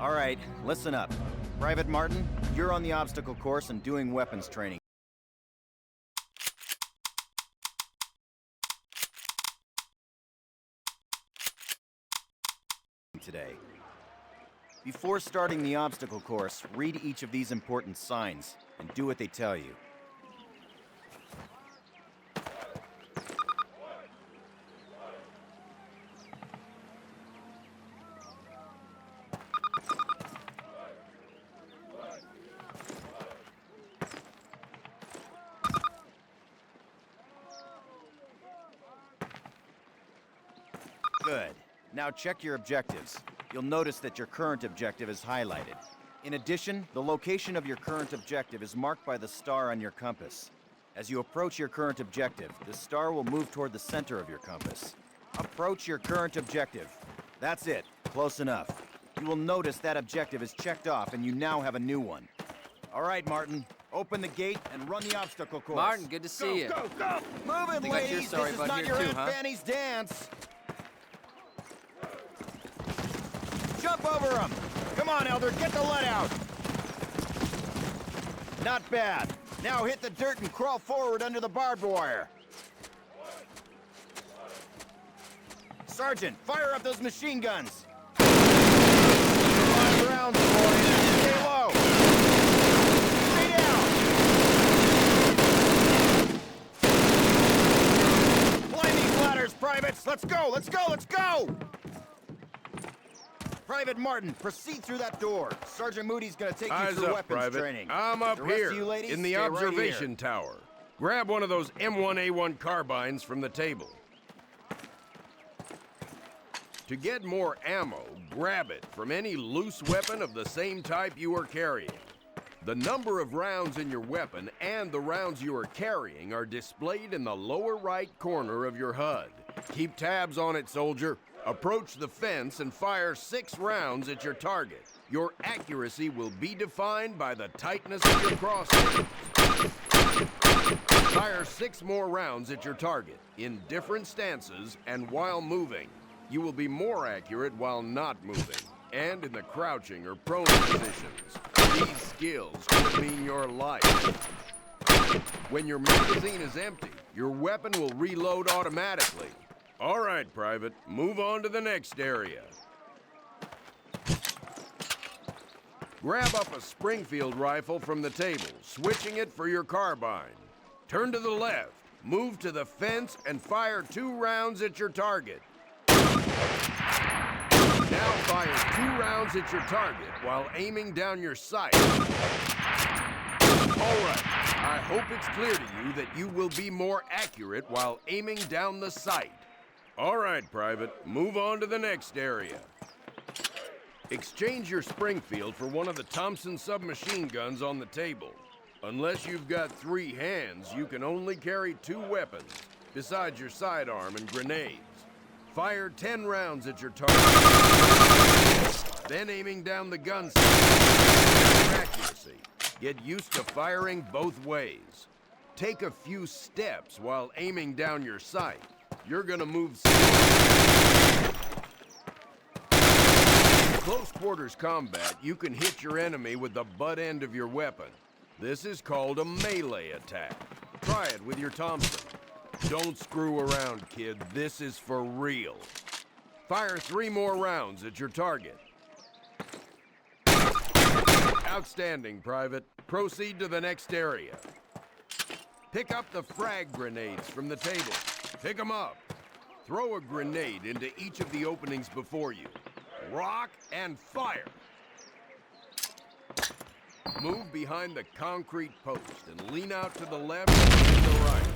All right, listen up. Private Martin, you're on the obstacle course and doing weapons training today. Before starting the obstacle course, read each of these important signs and do what they tell you. Good. Now check your objectives. You'll notice that your current objective is highlighted. In addition, the location of your current objective is marked by the star on your compass. As you approach your current objective, the star will move toward the center of your compass. Approach your current objective. That's it. Close enough. You will notice that objective is checked off and you now have a new one. All right, Martin. Open the gate and run the obstacle course. Martin, good to see you. Go, go! Move it, ladies! This is not your Aunt Fanny's dance! Jump over him! Come on, Elder, get the lead out! Not bad. Now hit the dirt and crawl forward under the barbed wire. Sergeant, fire up those machine guns! 5 rounds, boys. Stay low! Stay down! Climb these ladders, privates! Let's go, let's go, let's go! Private Martin, proceed through that door. Sergeant Moody's gonna take you through weapons training. I'm up here, in the observation tower. Grab one of those M1A1 carbines from the table. To get more ammo, grab it from any loose weapon of the same type you are carrying. The number of rounds in your weapon and the rounds you are carrying are displayed in the lower right corner of your HUD. Keep tabs on it, soldier. Approach the fence and fire 6 rounds at your target. Your accuracy will be defined by the tightness of your crosshair. Fire 6 more rounds at your target, in different stances and while moving. You will be more accurate while not moving, and in the crouching or prone positions. These skills could mean your life. When your magazine is empty, your weapon will reload automatically. All right, Private, move on to the next area. Grab up a Springfield rifle from the table, switching it for your carbine. Turn to the left, move to the fence, and fire 2 rounds at your target. Now fire 2 rounds at your target while aiming down your sight. All right, I hope it's clear to you that you will be more accurate while aiming down the sight. All right, Private, move on to the next area. Exchange your Springfield for one of the Thompson submachine guns on the table. Unless you've got 3 hands, you can only carry 2 weapons, besides your sidearm and grenades. Fire 10 rounds at your target, then aiming down the gun sight for accuracy. Get used to firing both ways. Take a few steps while aiming down your sight. You're gonna move slow. In close quarters combat, you can hit your enemy with the butt end of your weapon. This is called a melee attack. Try it with your Thompson. Don't screw around, kid. This is for real. Fire 3 more rounds at your target. Outstanding, Private. Proceed to the next area. Pick up the frag grenades from the table. Pick them up. Throw a grenade into each of the openings before you. Rock and fire. Move behind the concrete post and lean out to the left and to the right.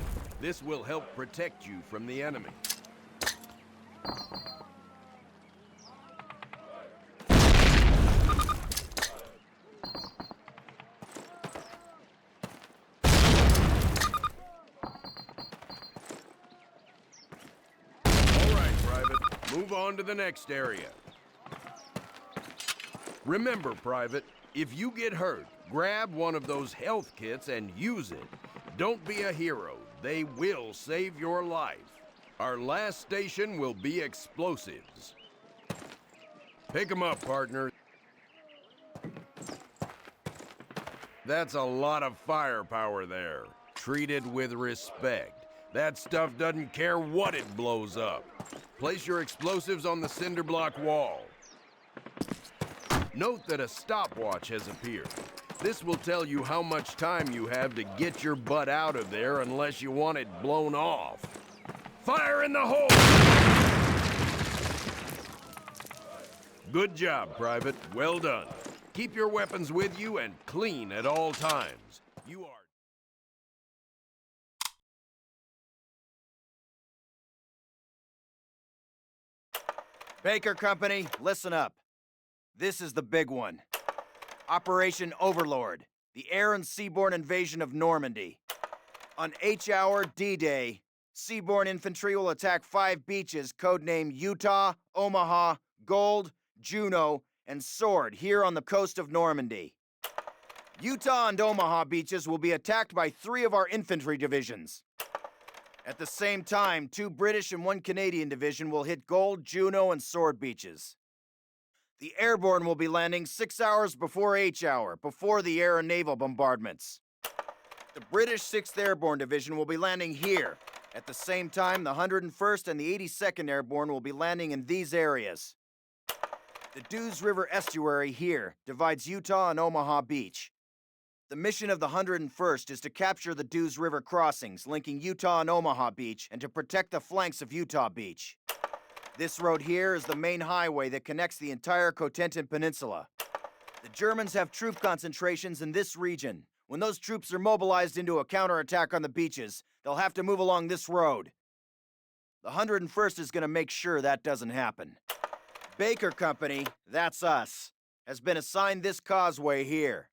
This will help protect you from the enemy. Move on to the next area. Remember, Private, if you get hurt, grab one of those health kits and use it. Don't be a hero. They will save your life. Our last station will be explosives. Pick 'em up, partner. That's a lot of firepower there. Treat it with respect. That stuff doesn't care what it blows up. Place your explosives on the cinder block wall. Note that a stopwatch has appeared. This will tell you how much time you have to get your butt out of there unless you want it blown off. Fire in the hole! Good job, Private. Well done. Keep your weapons with you and clean at all times. You are... Baker Company, listen up. This is the big one. Operation Overlord, the air and seaborne invasion of Normandy. On H-Hour D-Day, seaborne infantry will attack 5 beaches codenamed Utah, Omaha, Gold, Juno, and Sword here on the coast of Normandy. Utah and Omaha beaches will be attacked by 3 of our infantry divisions. At the same time, 2 British and 1 Canadian division will hit Gold, Juno, and Sword beaches. The airborne will be landing 6 hours before H-Hour, before the air and naval bombardments. The British 6th Airborne Division will be landing here. At the same time, the 101st and the 82nd Airborne will be landing in these areas. The Dews River estuary here divides Utah and Omaha Beach. The mission of the 101st is to capture the Dews River crossings linking Utah and Omaha Beach and to protect the flanks of Utah Beach. This road here is the main highway that connects the entire Cotentin Peninsula. The Germans have troop concentrations in this region. When those troops are mobilized into a counterattack on the beaches, they'll have to move along this road. The 101st is going to make sure that doesn't happen. Baker Company, that's us, has been assigned this causeway here.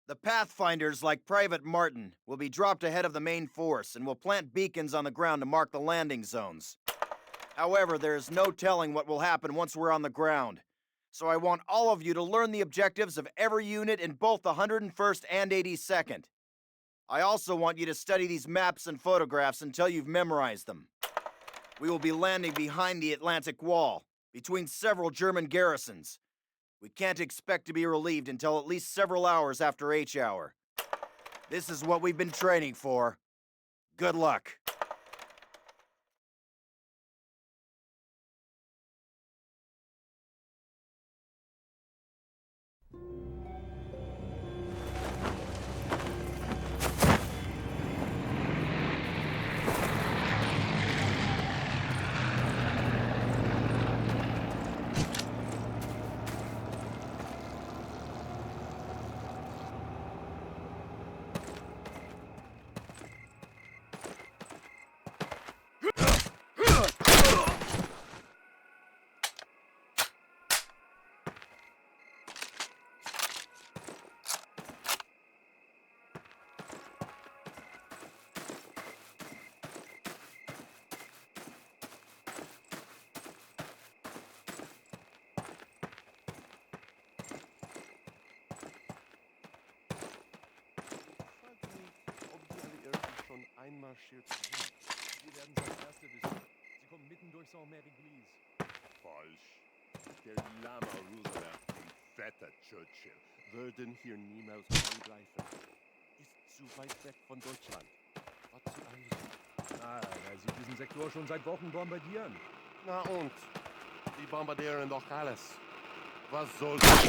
The Pathfinders, like Private Martin, will be dropped ahead of the main force and will plant beacons on the ground to mark the landing zones. However, there is no telling what will happen once we're on the ground. So I want all of you to learn the objectives of every unit in both the 101st and 82nd. I also want you to study these maps and photographs until you've memorized them. We will be landing behind the Atlantic Wall, between several German garrisons. We can't expect to be relieved until at least several hours after H-Hour. This is what we've been training for. Good luck. Einmarschiert sind. Sie werden es als Erste wissen. Sie kommen mitten durch Saint-Mary-Glise. Falsch. Der Lama Roosevelt und fetter Churchill würden hier niemals angreifen. Ist zu weit weg von Deutschland. Was zu Eile? Weil sie diesen Sektor schon seit Wochen bombardieren. Na und? Die bombardieren doch alles. Was soll das?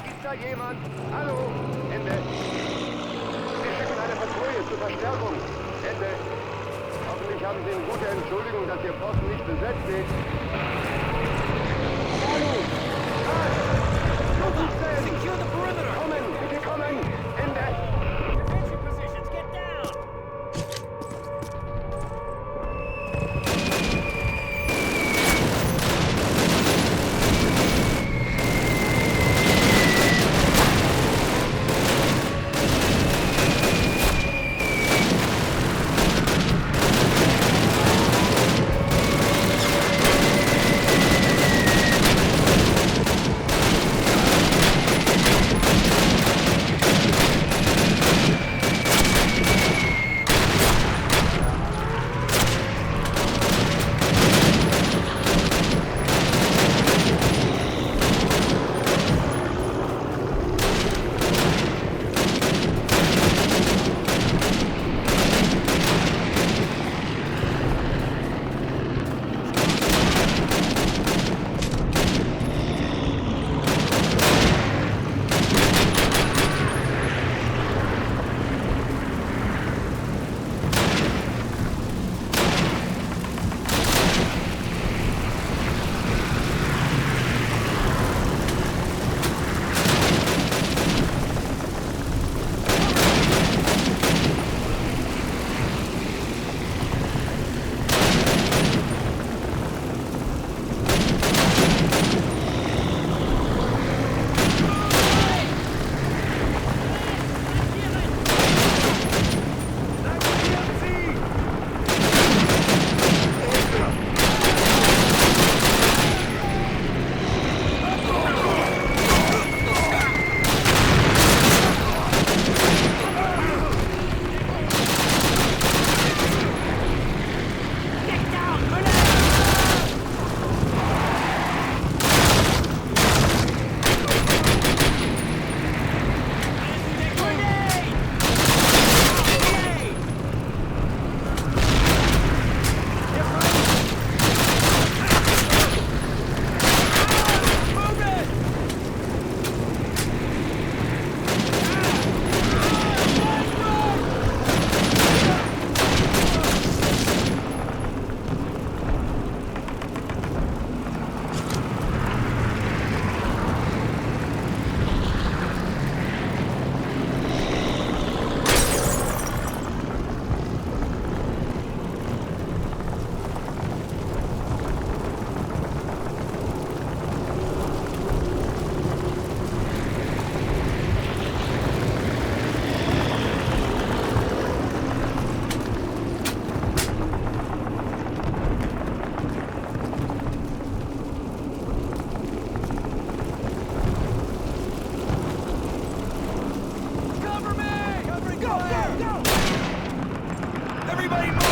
Ist da jemand? Hallo? Ende. Wir schicken eine Patrouille zur Verstärkung. Ende. Hoffentlich haben Sie eine gute Entschuldigung, dass Ihr Posten nicht besetzt ist. Hallo? Was ist denn? Secure the perimeter! Kommen! Bitte kommen! Ende! Defensive positions, get down! Anybody